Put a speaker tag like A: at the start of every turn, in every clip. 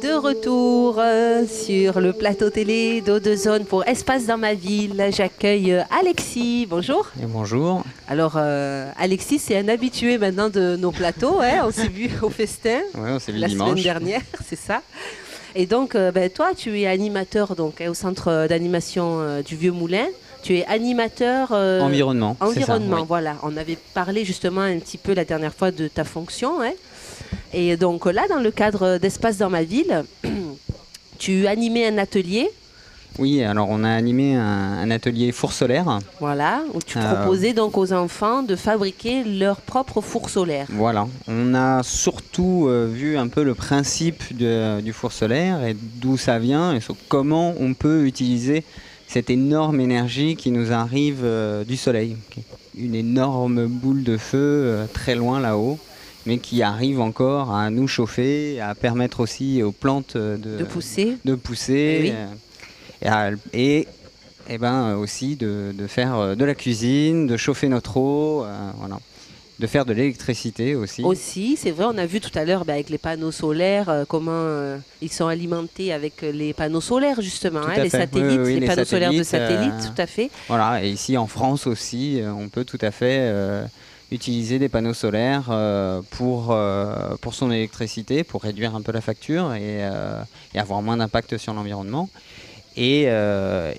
A: De retour sur le plateau télé d'O2Zone pour Espace dans ma ville. J'accueille Alexis. Bonjour.
B: Et bonjour.
A: Alors, Alexis, c'est un habitué maintenant de nos plateaux. Hein. On s'est vu au festin
B: Ouais, on s'est vu
A: la
B: dimanche.
A: semaine dernière, c'est ça. Et donc, toi, tu es animateur donc, au centre d'animation du Vieux Moulin. Tu es animateur
B: Environnement. C'est ça,
A: environnement,
B: oui.
A: voilà. On avait parlé justement un petit peu la dernière fois de ta fonction. Hein. Et donc là, dans le cadre d'Espace dans ma ville, tu animais un atelier,
B: Oui, alors on a animé un atelier four solaire.
A: voilà, où tu proposais donc aux enfants de fabriquer leur propre four solaire.
B: Voilà. On a surtout vu un peu le principe du four solaire et d'où ça vient et sur comment on peut utiliser cette énorme énergie qui nous arrive du soleil. Une énorme boule de feu très loin là-haut, mais qui arrive encore à nous chauffer, à permettre aussi aux plantes
A: De pousser.
B: de pousser
A: Eh oui.
B: et ben aussi de faire de la cuisine, de chauffer notre eau, voilà. De faire de l'électricité aussi.
A: Aussi, c'est vrai, on a vu tout à l'heure avec les panneaux solaires, comment ils sont alimentés avec les panneaux solaires justement,
B: Tout
A: hein,
B: à
A: les
B: fait.
A: satellites,
B: Oui,
A: les
B: les
A: panneaux solaires de
B: satellites,
A: satellites, tout à fait.
B: Voilà, et ici en France aussi, on peut tout à fait utiliser des panneaux solaires pour son électricité, pour réduire un peu la facture et avoir moins d'impact sur l'environnement. Et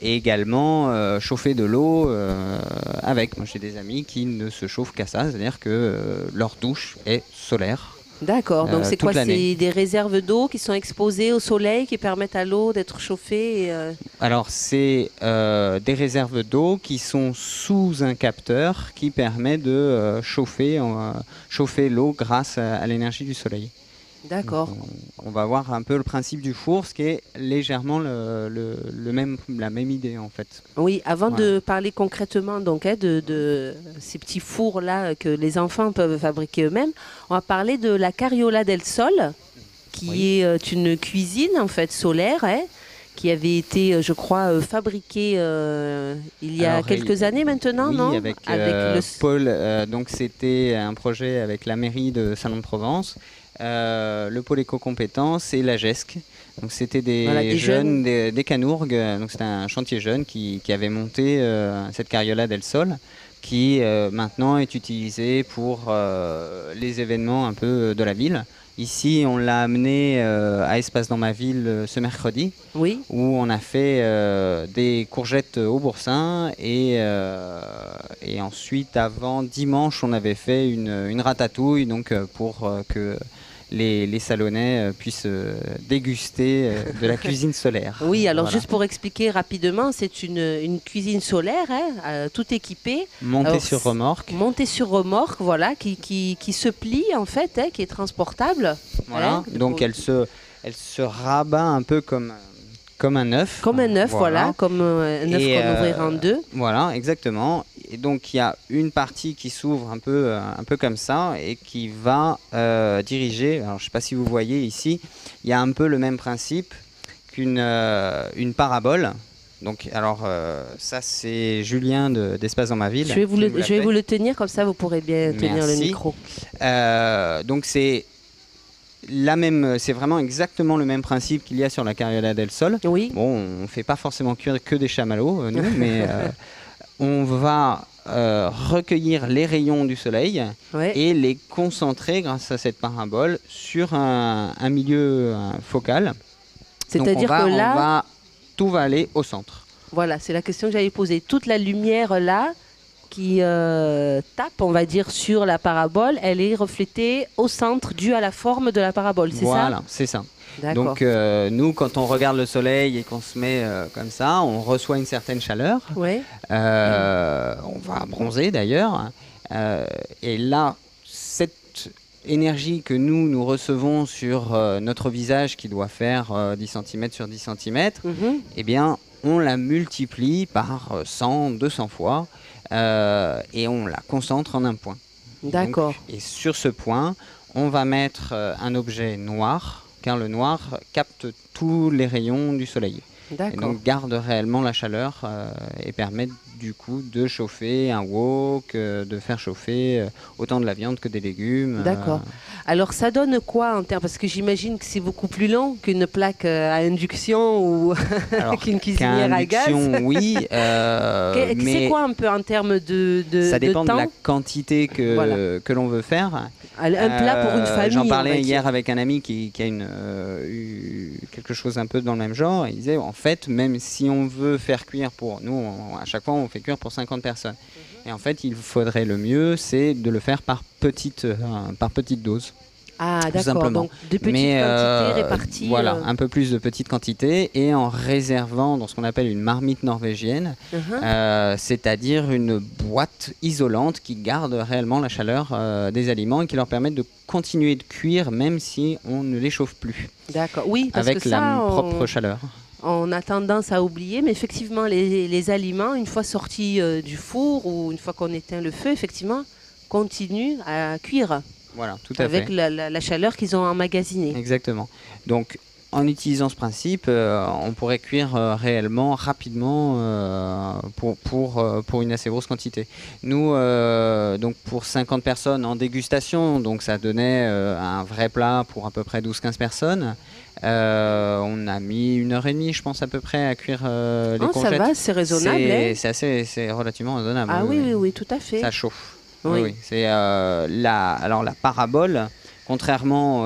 B: également chauffer de l'eau avec. Moi j'ai des amis qui ne se chauffent qu'à ça, c'est-à-dire que leur douche est solaire.
A: D'accord, donc c'est
B: toute
A: quoi?
B: l'année.
A: C'est des réserves d'eau qui sont exposées au soleil, qui permettent à l'eau d'être chauffée
B: Alors c'est des réserves d'eau qui sont sous un capteur qui permet de chauffer l'eau grâce à l'énergie du soleil.
A: D'accord.
B: On va voir un peu le principe du four, ce qui est légèrement la même idée en fait.
A: Oui, avant
B: Voilà.
A: de parler concrètement donc, hein, de ces petits fours-là que les enfants peuvent fabriquer eux-mêmes, on va parler de la Carriola del Sol, qui
B: Oui.
A: est une cuisine en fait solaire, hein, qui avait été, je crois, fabriquée il y a
B: Alors,
A: quelques années maintenant,
B: oui,
A: non?
B: avec Paul. Donc c'était un projet avec la mairie de Salon-de-Provence, le pôle éco-compétences et la GESC. Donc c'était des
A: Voilà, des jeunes.
B: des Canourgues. Donc c'était un chantier jeune qui avait monté cette Carriola del Sol, qui maintenant est utilisée pour les événements un peu de la ville. Ici, on l'a amené à Espace dans ma ville ce mercredi,
A: Oui.
B: où on a fait des courgettes au boursin et ensuite, avant dimanche, on avait fait une ratatouille donc, pour que les Salonnais puissent déguster de la cuisine solaire.
A: Oui, alors
B: Voilà.
A: juste pour expliquer rapidement, c'est une cuisine solaire, hein, tout équipée.
B: Montée
A: Alors,
B: sur remorque.
A: Montée sur remorque, voilà, qui se plie en fait, hein, qui est transportable.
B: Voilà.
A: Hein,
B: Donc elle se rabat un peu comme un œuf.
A: Comme un œuf, voilà, comme un œuf
B: Et,
A: qu'on ouvrirait en deux.
B: Voilà, exactement. Et donc il y a une partie qui s'ouvre un peu comme ça et qui va diriger. Alors je ne sais pas si vous voyez ici, il y a un peu le même principe qu'une parabole. Donc alors ça c'est Julien d'Espace dans ma ville.
A: Je vais vous
B: qui nous l'a
A: le tenir, comme ça vous pourrez bien tenir le
B: Merci.
A: micro.
B: Donc c'est vraiment exactement le même principe qu'il y a sur la Carriola del Sol.
A: Oui,
B: Bon, on ne fait pas forcément cuire que des chamallows, nous, mais on va recueillir les rayons du soleil
A: ouais.
B: et les concentrer grâce à cette parabole sur un milieu focal. Donc
A: C'est-à-dire que là,
B: tout va aller au centre.
A: voilà, c'est la question que j'avais posée. Toute la lumière là qui tape, on va dire, sur la parabole, elle est reflétée au centre due à la forme de la parabole, c'est ça?
B: Voilà, c'est ça.
A: D'accord.
B: Donc nous, quand on regarde le soleil et qu'on se met comme ça, on reçoit une certaine chaleur.
A: Ouais.
B: On va bronzer d'ailleurs. Et là, cette énergie que nous recevons sur notre visage qui doit faire 10 cm sur 10 cm,
A: Mhm.
B: eh bien, on la multiplie par 100, 200 fois et on la concentre en un point.
A: D'accord.
B: Et sur ce point, on va mettre un objet noir, car le noir capte tous les rayons du soleil. Et
A: D'accord.
B: donc garde réellement la chaleur et permet du coup de chauffer un wok, de faire chauffer autant de la viande que des légumes.
A: D'accord. Alors, ça donne quoi en termes? Parce que j'imagine que c'est beaucoup plus long qu'une plaque à induction ou
B: Alors
A: qu'une
B: qu'à
A: cuisinière à gaz.
B: induction, oui,
A: C'est
B: mais
A: quoi un peu en termes
B: ça
A: de
B: dépend de
A: temps?
B: la quantité
A: Voilà.
B: que l'on veut faire.
A: Un plat pour une famille,
B: J'en
A: on va
B: parlais
A: dire.
B: hier avec un ami qui a eu quelque chose un peu dans le même genre. Il disait, en fait, même si on veut faire cuire pour... Nous, à chaque fois, on fait cuire pour 50 personnes. Et en fait, il faudrait le mieux, c'est de le faire par petite dose.
A: Ah,
B: Tout
A: d'accord.
B: simplement.
A: Donc, de petites
B: Mais
A: quantités réparties.
B: voilà, un peu plus de petites quantités et en réservant dans ce qu'on appelle une marmite norvégienne, c'est-à-dire une boîte isolante qui garde réellement la chaleur des aliments et qui leur permet de continuer de cuire même si on ne les chauffe plus.
A: D'accord. Oui, parce
B: avec
A: que ça,
B: la propre chaleur.
A: on a tendance à oublier, mais effectivement, les aliments, une fois sortis du four ou une fois qu'on éteint le feu, effectivement, continuent à cuire
B: Voilà, tout à
A: avec
B: fait.
A: la chaleur qu'ils ont emmagasinée.
B: Exactement. Donc, en utilisant ce principe, on pourrait cuire réellement, rapidement, pour une assez grosse quantité. Nous, donc pour 50 personnes en dégustation, donc ça donnait un vrai plat pour à peu près 12-15 personnes. On a mis 1h30, je pense, à peu près à cuire les courgettes.
A: Ça va, c'est raisonnable.
B: C'est relativement raisonnable.
A: Ah oui, oui, tout à fait.
B: Ça chauffe.
A: Oui.
B: Oui. C'est alors la parabole, contrairement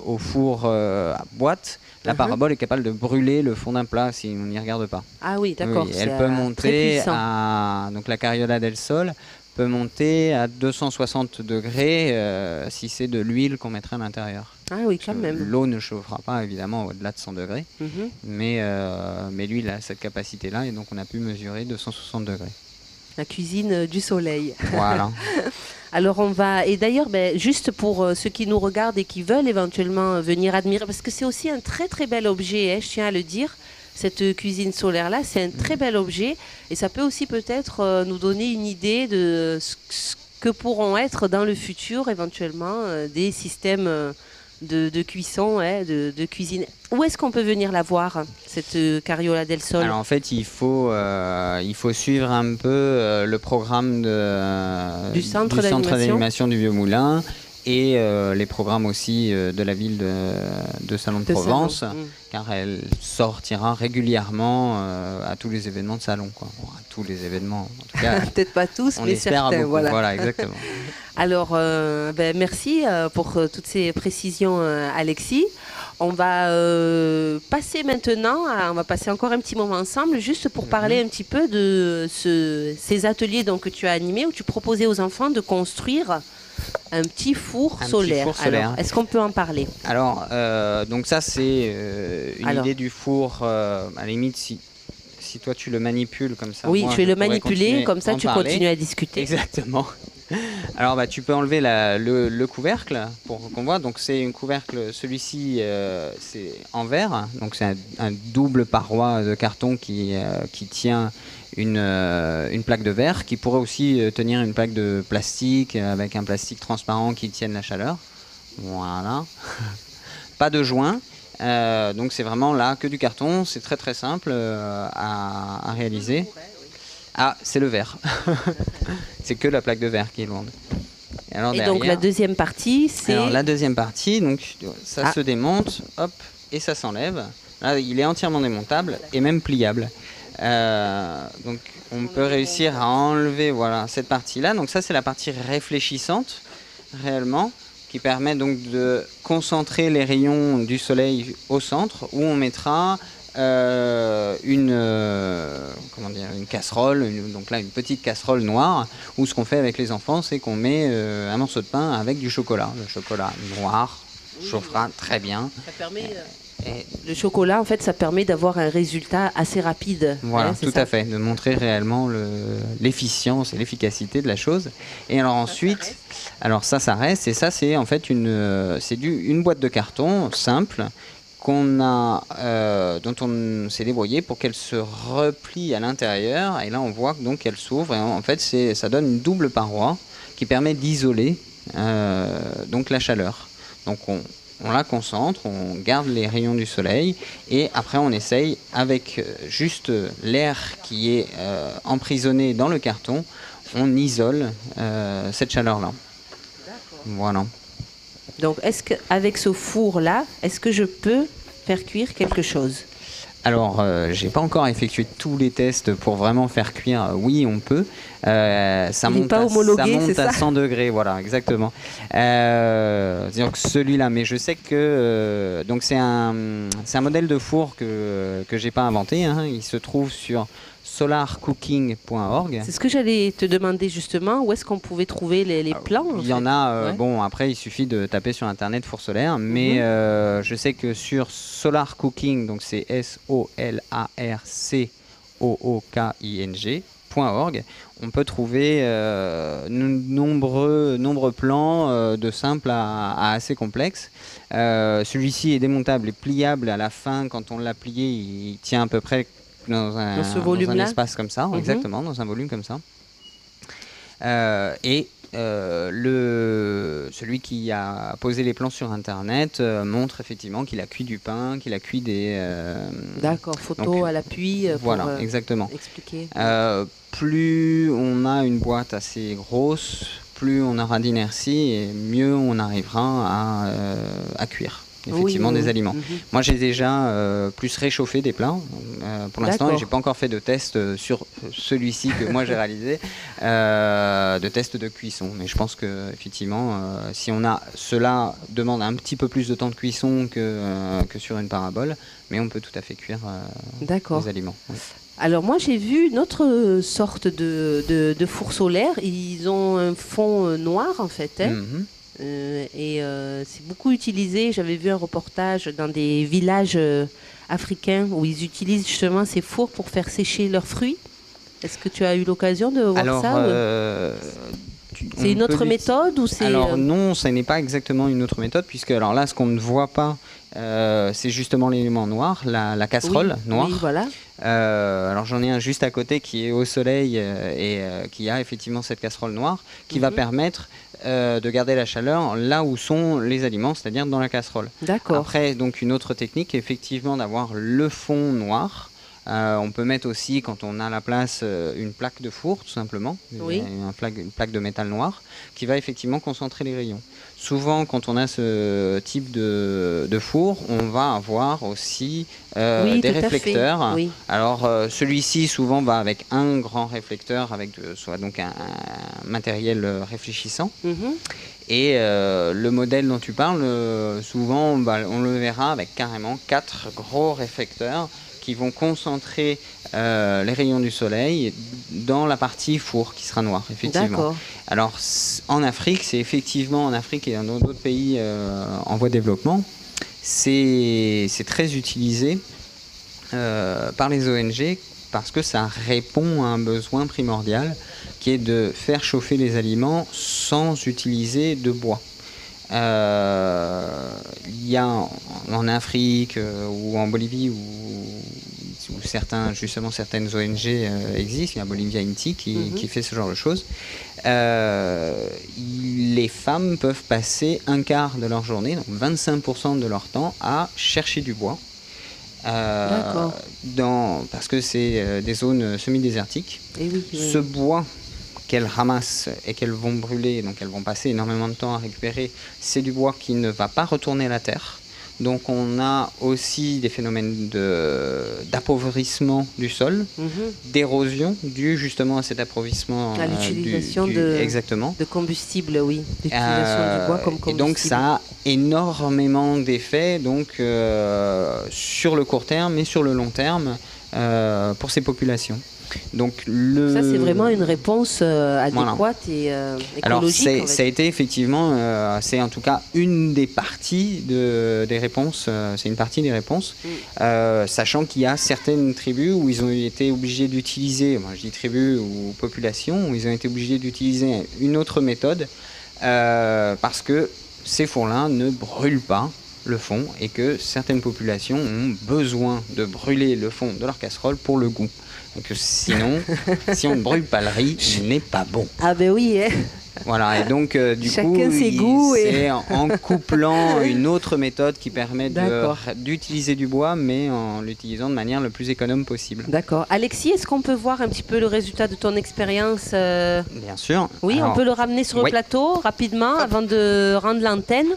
B: au four à boîte, la parabole est capable de brûler le fond d'un plat si on n'y regarde pas.
A: Ah oui, d'accord.
B: Oui, elle peut monter à... Donc la Carriola del Sol peut monter à 260 degrés si c'est de l'huile qu'on mettrait à l'intérieur.
A: Ah oui, quand même.
B: L'eau ne chauffera pas évidemment au-delà de 100 degrés, mais l'huile a cette capacité-là et donc on a pu mesurer 260 degrés.
A: La cuisine du soleil.
B: Voilà.
A: Alors on va, et d'ailleurs, juste pour ceux qui nous regardent et qui veulent éventuellement venir admirer, parce que c'est aussi un très très bel objet, je tiens à le dire, cette cuisine solaire-là, c'est un très bel objet, et ça peut aussi peut-être nous donner une idée de ce que pourront être dans le futur éventuellement des systèmes de cuisson, de cuisine. Où est-ce qu'on peut venir la voir, cette Carriola del Sol?
B: Alors en fait, il faut suivre un peu le programme
A: du centre
B: d'animation du Vieux Moulin et les programmes aussi de la ville de Salon de Provence, car elle sortira régulièrement à tous les événements de salon. Quoi. Bon, à tous les événements, en tout cas.
A: Peut-être pas tous,
B: on
A: mais
B: espère
A: certains.
B: beaucoup. Voilà, exactement.
A: Alors, merci pour toutes ces précisions, Alexis. On va passer maintenant, on va passer encore un petit moment ensemble, juste pour parler un petit peu de ces ateliers donc, que tu as animés, où tu proposais aux enfants de construire un petit four solaire. Alors, est-ce qu'on peut en parler?
B: Alors, donc ça, c'est une idée du four, à la limite, si toi tu le manipules comme ça.
A: Oui,
B: moi,
A: je vais le manipuler, comme ça tu continues à discuter.
B: Exactement. Alors tu peux enlever le couvercle pour qu'on voit. Donc c'est un couvercle, celui-ci c'est en verre, donc c'est un double paroi de carton qui tient une plaque de verre, qui pourrait aussi tenir une plaque de plastique avec un plastique transparent qui tienne la chaleur. Voilà. Pas de joint. Donc c'est vraiment là que du carton, c'est très très simple à réaliser. Ah, c'est le verre. C'est que la plaque de verre qui est lourde.
A: Et derrière, donc la deuxième partie, c'est...
B: Alors la deuxième partie, donc ça se démonte, hop, et ça s'enlève. Là, il est entièrement démontable et même pliable. Donc on peut réussir à enlever voilà, cette partie-là. Donc ça, c'est la partie réfléchissante, réellement, qui permet donc de concentrer les rayons du soleil au centre, où on mettra une casserole, donc là une petite casserole noire, où ce qu'on fait avec les enfants, c'est qu'on met un morceau de pain avec du chocolat. Le chocolat noir chauffera très bien.
A: Ça permet, le chocolat, en fait, ça permet d'avoir un résultat assez rapide.
B: Voilà, tout à fait, de montrer réellement l'efficience et l'efficacité de la chose. Et alors ensuite, alors ça reste, et ça c'est en fait une boîte de carton simple, dont on s'est débrouillé pour qu'elle se replie à l'intérieur, et là on voit donc qu'elle s'ouvre, et en fait ça donne une double paroi qui permet d'isoler donc la chaleur. Donc on la concentre, on garde les rayons du soleil et après on essaye avec juste l'air qui est emprisonné dans le carton, on isole cette chaleur-là. Voilà.
A: Donc, est-ce qu'avec ce four-là, est-ce que je peux faire cuire quelque chose?
B: Alors, j'ai pas encore effectué tous les tests pour vraiment faire cuire. Oui, on peut. Ça monte,
A: pas homologué,
B: ça monte à
A: ça
B: 100 degrés, voilà, exactement. Donc celui-là, mais je sais que donc c'est un modèle de four que j'ai pas inventé. Hein. Il se trouve sur solarcooking.org.
A: C'est ce que j'allais te demander justement. Où est-ce qu'on pouvait trouver les plans?
B: Il y en a, bon après il suffit de taper sur internet four solaire, mais je sais que sur Solar Cooking, donc c'est solarcooking.org, on peut trouver nombreux plans de simples à assez complexes. Celui-ci est démontable et pliable à la fin. Quand on l'a plié, il tient à peu près dans un espace comme ça, exactement, dans un volume comme ça. Celui qui a posé les plans sur internet montre effectivement qu'il a cuit du pain, qu'il a cuit des...
A: D'accord, photo à l'appui
B: voilà, exactement.
A: Expliquer.
B: Plus on a une boîte assez grosse, plus on aura d'inertie et mieux on arrivera à cuire. Effectivement, des aliments. Moi, j'ai déjà plus réchauffé des plats. Pour l'instant, j'ai pas encore fait de test sur celui-ci que moi j'ai réalisé, de test de cuisson. Mais je pense que effectivement, si cela demande un petit peu plus de temps de cuisson que sur une parabole, mais on peut tout à fait cuire les aliments. Oui.
A: Alors moi j'ai vu une autre sorte de four solaire. Ils ont un fond noir en fait. Hein. C'est beaucoup utilisé. J'avais vu un reportage dans des villages africains où ils utilisent justement ces fours pour faire sécher leurs fruits. Est-ce que tu as eu l'occasion de voir ça? C'est une autre méthode ou c'est...
B: Alors non, ce n'est pas exactement une autre méthode, puisque alors là, ce qu'on ne voit pas, c'est justement l'élément noir, la casserole noire.
A: Oui, voilà.
B: Alors j'en ai un juste à côté qui est au soleil et qui a effectivement cette casserole noire qui va permettre de garder la chaleur là où sont les aliments, c'est-à-dire dans la casserole.
A: D'accord.
B: Après, donc une autre technique, effectivement, d'avoir le fond noir. On peut mettre aussi, quand on a la place, une plaque de four, tout simplement, une plaque de métal noir, qui va effectivement concentrer les rayons. Souvent, quand on a ce type de four, on va avoir aussi des réflecteurs. Oui. Alors, celui-ci, souvent, va avec un grand réflecteur, avec soit donc un matériel réfléchissant. Et le modèle dont tu parles, souvent, on le verra avec carrément 4 gros réflecteurs qui vont concentrer les rayons du soleil dans la partie four qui sera noire, effectivement. Alors, en Afrique, c'est effectivement en Afrique et dans d'autres pays en voie de développement, c'est très utilisé par les ONG parce que ça répond à un besoin primordial qui est de faire chauffer les aliments sans utiliser de bois. Il y a en Afrique ou en Bolivie où certaines ONG existent. Il y a Bolivia Inti qui fait ce genre de choses. Les femmes peuvent passer un quart de leur journée, donc 25% de leur temps, à chercher du bois. Parce que c'est des zones semi-désertiques. Ce bois qu'elles ramassent et qu'elles vont brûler, donc elles vont passer énormément de temps à récupérer, c'est du bois qui ne va pas retourner à la terre. Donc on a aussi des phénomènes d'appauvrissement du sol, d'érosion due justement à cet appauvrissement.
A: À l'utilisation de combustible, l'utilisation du bois comme combustible.
B: Et donc ça a énormément d'effets sur le court terme et sur le long terme pour ces populations. Donc
A: ça c'est vraiment une réponse adéquate et écologique.
B: Alors ça a été effectivement, c'est en tout cas une des parties des réponses, c'est une partie des réponses, sachant qu'il y a certaines tribus où ils ont été obligés d'utiliser, moi je dis tribus ou populations, où ils ont été obligés d'utiliser une autre méthode parce que ces fours-là ne brûlent pas. le fond et que certaines populations ont besoin de brûler le fond de leur casserole pour le goût. Donc sinon, si on ne brûle pas le riz, il n'est pas bon.
A: Ah ben oui, hein.
B: Voilà, et donc du
A: Chacun
B: coup,
A: ses goûts
B: c'est en couplant une autre méthode qui permet d'utiliser du bois, mais en l'utilisant de manière le plus économe possible.
A: D'accord. Alexis, est-ce qu'on peut voir un petit peu le résultat de ton expérience
B: Bien sûr.
A: Oui,
B: Alors,
A: on peut le ramener sur le plateau rapidement avant de rendre l'antenne.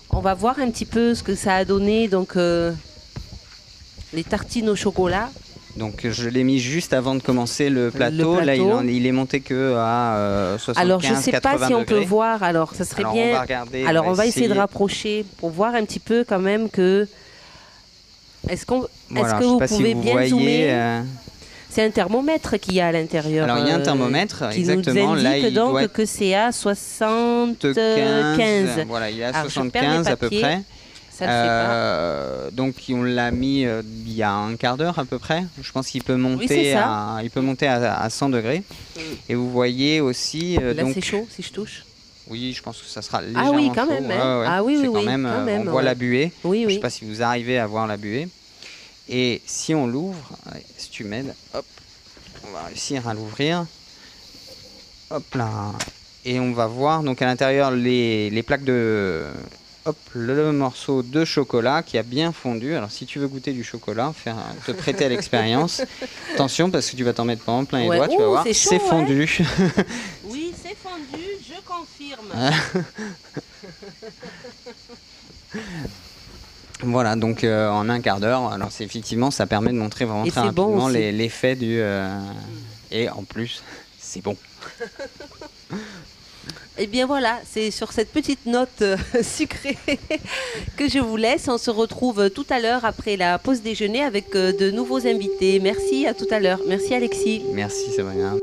A: On va voir un petit peu ce que ça a donné, donc les tartines au chocolat.
B: Donc je l'ai mis juste avant de commencer le plateau. Là, il est monté que à 75-80
A: Alors je ne sais pas si on peut voir. Alors ça serait bien.
B: On va regarder.
A: Alors on va essayer de rapprocher pour voir un petit peu quand même que. Est-ce que vous pouvez bien zoomer C'est un thermomètre qu'il y a à l'intérieur.
B: Alors il y a un thermomètre,
A: qui
B: exactement.
A: Nous indique
B: là,
A: donc que c'est à 75.
B: Voilà, il est à 75 à peu près.
A: Ça le fait pas.
B: Donc on l'a mis il y a un quart d'heure à peu près. Je pense qu'il peut monter, à 100 degrés. Et vous voyez aussi...
A: Là c'est chaud si je touche.
B: Oui, je pense que ça sera légèrement
A: chaud. Ah oui, quand
B: chaud.
A: même. Hein. Ah oui,
B: quand même, on voit la buée.
A: Oui,
B: je ne sais pas si vous arrivez à voir la buée. Et si on l'ouvre, si tu m'aides, hop, on va réussir à l'ouvrir. Hop là. Et on va voir donc à l'intérieur les plaques de... Hop, le morceau de chocolat qui a bien fondu. Alors si tu veux goûter du chocolat, te prêter à l'expérience. Attention parce que tu vas t'en mettre pendant plein les doigts, tu vas voir, c'est fondu.
A: Oui, c'est fondu, je confirme.
B: Voilà, donc en un quart d'heure, alors effectivement ça permet de montrer vraiment très rapidement l'effet du... Et en plus, c'est bon.
A: Et bien voilà, c'est sur cette petite note sucrée que je vous laisse. On se retrouve tout à l'heure après la pause déjeuner avec de nouveaux invités. Merci, à tout à l'heure. Merci Alexis.
B: Merci Sabrina.